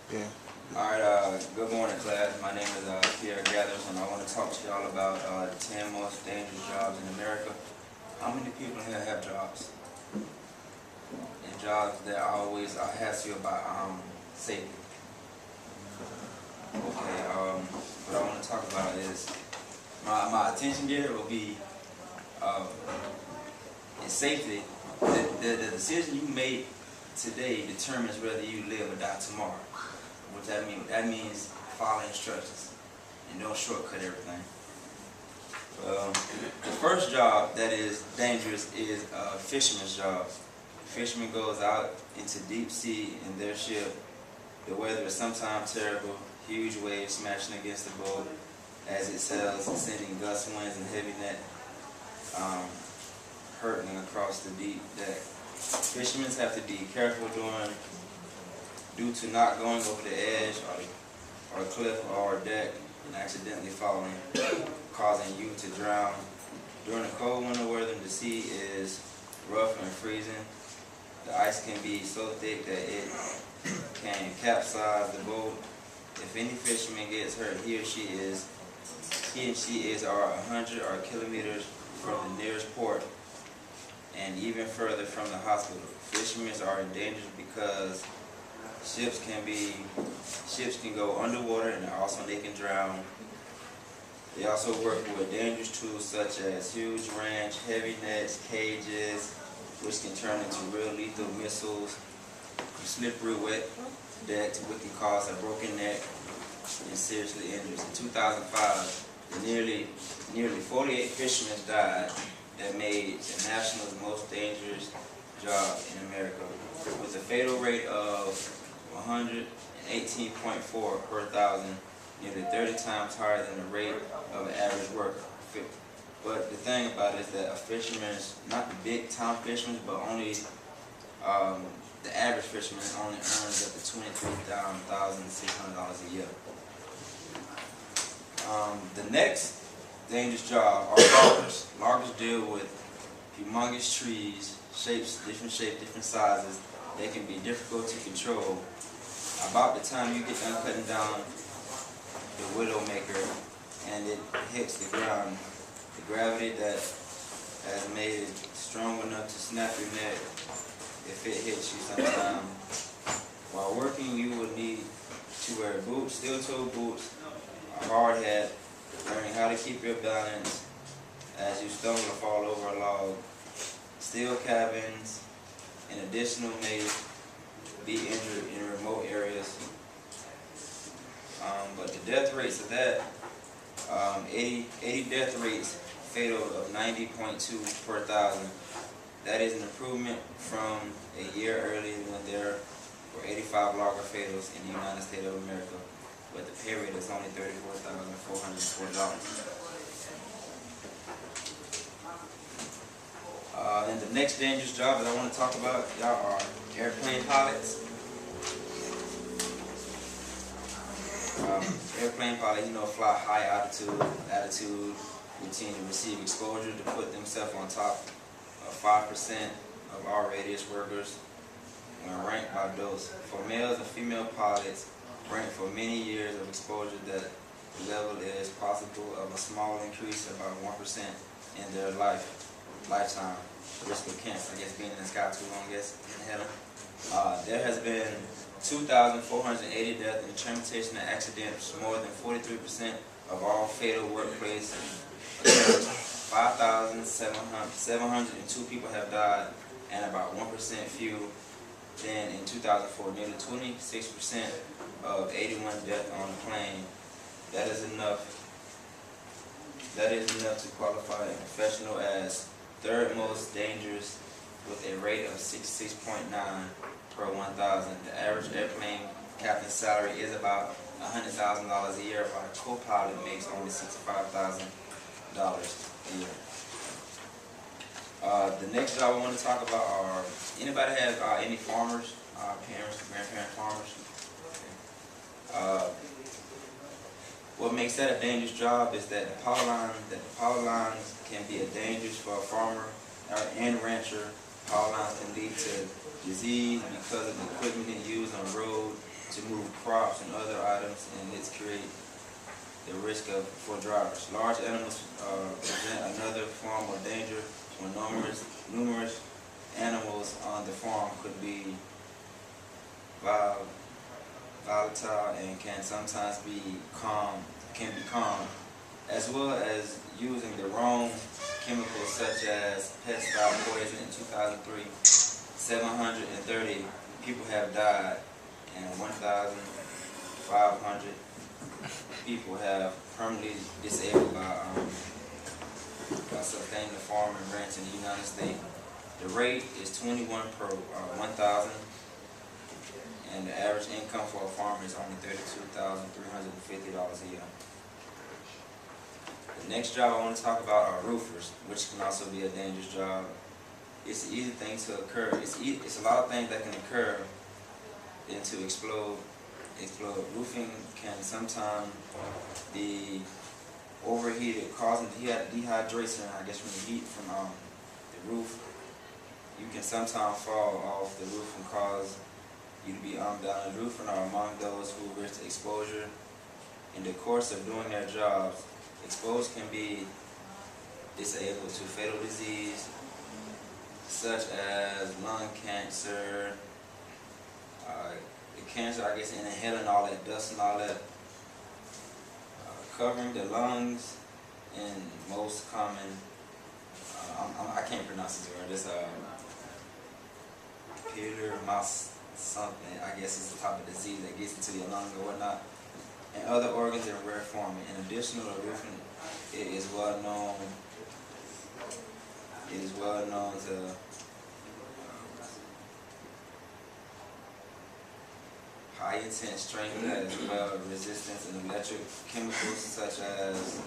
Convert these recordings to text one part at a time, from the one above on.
Yeah. Alright, good morning class. My name is Pierre Gathers and I want to talk to y'all about the 10 most dangerous jobs in America. How many people here have jobs? And jobs that always ask you about safety. Okay, what I want to talk about is, my attention here will be in safety. The decision you make today determines whether you live or die tomorrow. What that means? That means follow instructions and don't shortcut everything. The first job that is dangerous is a fisherman's job. The fisherman goes out into deep sea in their ship. The weather is sometimes terrible, huge waves smashing against the boat as it sails, sending gust winds and heavy net hurtling across the deep deck. Fishermen have to be careful due to not going over the edge or a cliff or a deck and accidentally falling, causing you to drown. During the cold winter weather, the sea is rough and freezing. The ice can be so thick that it can capsize the boat. If any fisherman gets hurt, he and she is 100 kilometers from the nearest port and even further from the hospital. Fishermen are endangered because ships can go underwater and also they can drown. They also work with dangerous tools such as huge wrench, heavy nets, cages, which can turn into real lethal missiles, slippery wet decks, which can cause a broken neck and seriously injuries. In 2005, nearly 48 fishermen died that made the national's most dangerous job in America, with a fatal rate of 118.4 per thousand, nearly 30 times higher than the rate of an average worker. But the thing about it is that a fisherman is not the big time fisherman, but only the average fisherman only earns up to $23,600 a year. The next dangerous job are loggers. Loggers deal with humongous trees, different shapes, different sizes. They can be difficult to control. About the time you get done cutting down the widowmaker and it hits the ground, the gravity that has made it strong enough to snap your neck if it hits you sometime. While working, you will need to wear boots, steel-toe boots, a hard hat, learning how to keep your balance as you stumble or fall over a log. Steel cabins, in addition, may be injured in remote areas. But the death rates of that, 80 death rates, fatal of 90.2 per thousand. That is an improvement from a year earlier when there were 85 logger fatals in the United States of America, but the pay rate is only $34,440. And the next dangerous job that I want to talk about, y'all, are airplane pilots. Airplane pilots, fly high altitude, routinely receive exposure to put themselves on top of 5% of all radius workers when ranked by dose. For males and female pilots, ranked for many years of exposure, that level is possible of a small increase, about 1% in their lifetime. Risk of cancer, being in the sky too long, in heaven. There has been 2,480 deaths in transportation and accidents, more than 43% of all fatal workplace occurrences. 5,702 people have died, and about 1% fewer than in 2004. Nearly 26% of 81 deaths on the plane. That is enough to qualify a professional as third most dangerous, with a rate of 66.9 per 1,000. The average airplane captain's salary is about $100,000 a year, while a co-pilot makes only $65,000 a year. The next job I want to talk about are, anybody have any farmers, parents, grandparents, farmers? What makes that a dangerous job is that the power lines can be dangerous for a farmer and rancher. Power lines can lead to disease because of the equipment they use on the road to move crops and other items, and it's create the risk for drivers. Large animals present another form of danger when numerous animals on the farm could be volatile and can sometimes be calm, as well as using the wrong chemicals such as pesticide poison. In 2003, 730 people have died and 1,500 people have permanently disabled by sustaining the farm and ranch in the United States. The rate is 21 per 1,000, and the average income for a farmer is only $32,350 a year. The next job I want to talk about are roofers, which can also be a dangerous job. It's an easy thing to occur. It's a lot of things that can occur and to explode. Roofing can sometimes be overheated, causing dehydration, I guess, from the heat from the roof. You can sometimes fall off the roof and cause you to be unbalanced. Roofing are among those who risk exposure. In the course of doing their jobs, exposed can be disabled to fatal disease such as lung cancer, the cancer, I guess, in inhaling all that dust and all that, covering the lungs, and most common, I can't pronounce this word, it's mouse something, I guess it's the type of disease that gets into your lungs or whatnot, and other organs in rare form. In addition to roofing, it is well known to high intense strength as well resistance and electric chemicals such as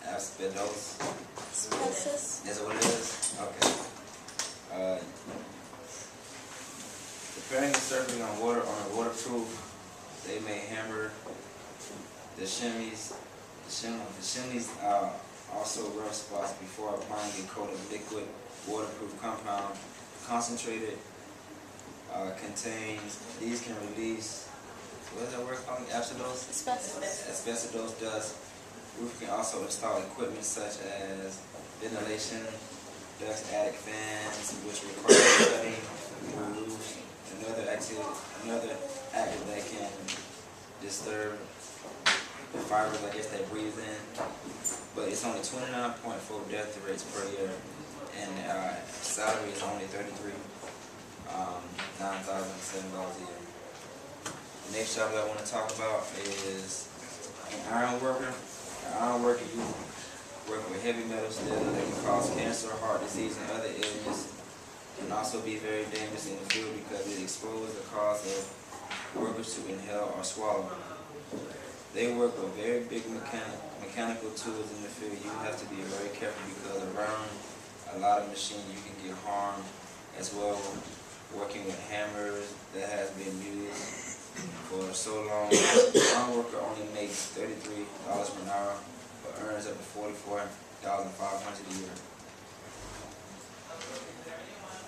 asbestos. Is that what it is? Okay. Preparing the surface on a waterproof, they may hammer the chimneys. The chimneys are also rough spots before applying a coat of liquid waterproof compound. Concentrated these can release, what is that word called? Asbestos dust. Roof can also install equipment such as ventilation, dust attic fans, which require cutting roofs. Another active that can disturb the fibers, I guess, that breathe in. But it's only 29.4 death rates per year, and salary is only $9,007 a year. The next job that I want to talk about is an iron worker. An iron worker, you work with heavy metal steel that can cause cancer, heart disease, and other illnesses. Can also be very dangerous in the field because it exposes the cause of workers to inhale or swallow. They work with very big mechanical tools in the field. You have to be very careful because around a lot of machines you can get harmed, as well working with hammers that has been used for so long. One worker only makes $33 per hour, but earns up to $44,500 a year.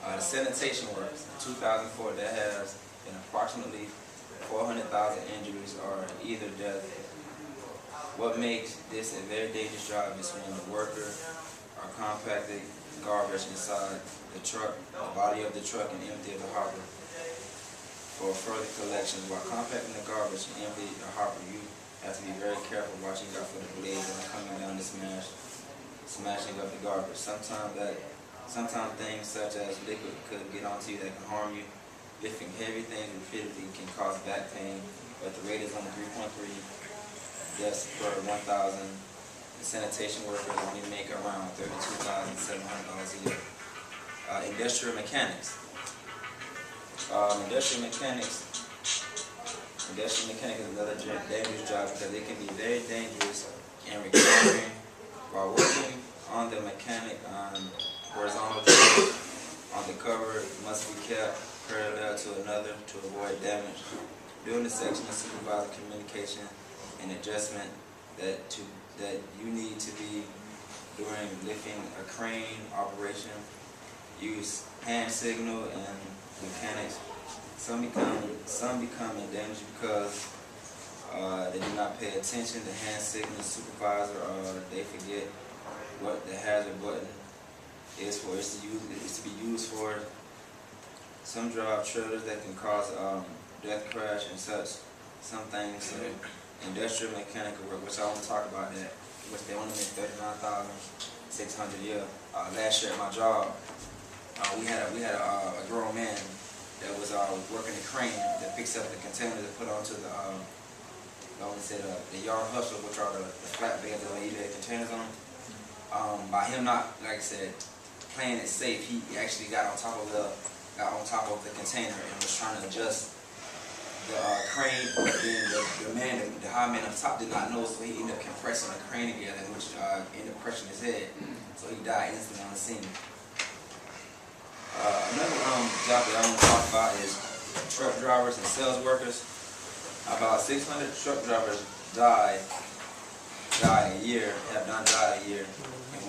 The sanitation workers, in 2004, there has been approximately 400,000 injuries or either death. What makes this a very dangerous job is when the worker are compacting garbage inside the truck, the body of the truck, and empty the hopper for further collection. While compacting the garbage and empty the hopper, you have to be very careful watching out for the blades that are coming down to smashing up the garbage. Sometimes things such as liquid could get onto you that can harm you. Lifting heavy things repeatedly can cause back pain, but the rate is only 3.3 deaths per 1,000. The sanitation workers only make around $32,700 a year. Industrial mechanics. Industrial mechanics is another dangerous job because it can be very dangerous and requiring, while working on the mechanic horizontal joint on the cover must be kept parallel to another to avoid damage. During the section of supervisor communication and adjustment that you need to be during lifting a crane operation, use hand signal and mechanics Some become endangered because they do not pay attention. The hand signal supervisor, they forget what the hazard button is for. It's to be used for. Some drive trailers that can cause death crash and such. Some things, industrial mechanical work, which I want to talk about that, which they only make $39,600 a year. Last year at my job, we had a grown man that was working the crane that picks up the containers to put onto the the yard hustle, which are the flatbeds that they the containers on. By him not, like I said, playing it safe, he actually got on top of the container and was trying to adjust the crane. But then the high man up top did not know, so he ended up compressing the crane together, which ended up crushing his head. So he died instantly on the scene. Another job that I want to talk about is truck drivers and sales workers. About 600 truck drivers have died a year in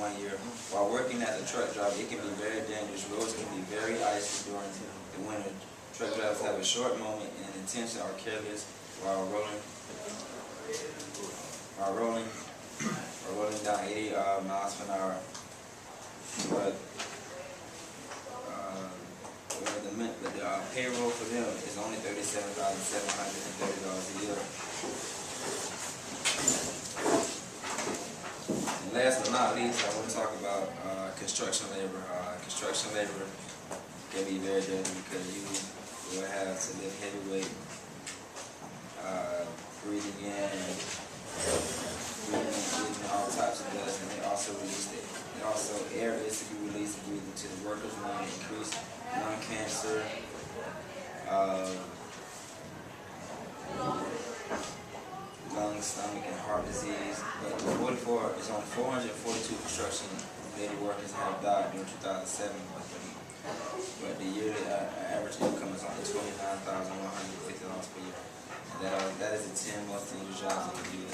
1 year. While working as a truck driver, it can be very dangerous. Roads can be very icy during the winter. Truck drivers have a short moment and intention or careless while rolling down 80 miles per hour. But the payroll for them is only $37,730 a year. And last but not least, I want to talk about construction labor. Construction labor can be very dangerous because you will have to lift heavy weight, breathing in all types of dust, and they also air is to be released and breathed into the workers' lung, increase lung cancer, lung, stomach, and heart disease. But it's only 442 construction lady workers have died during 2007, but the yearly average income is only $29,150 per year. And that is the 10 most dangerous jobs in the U.S.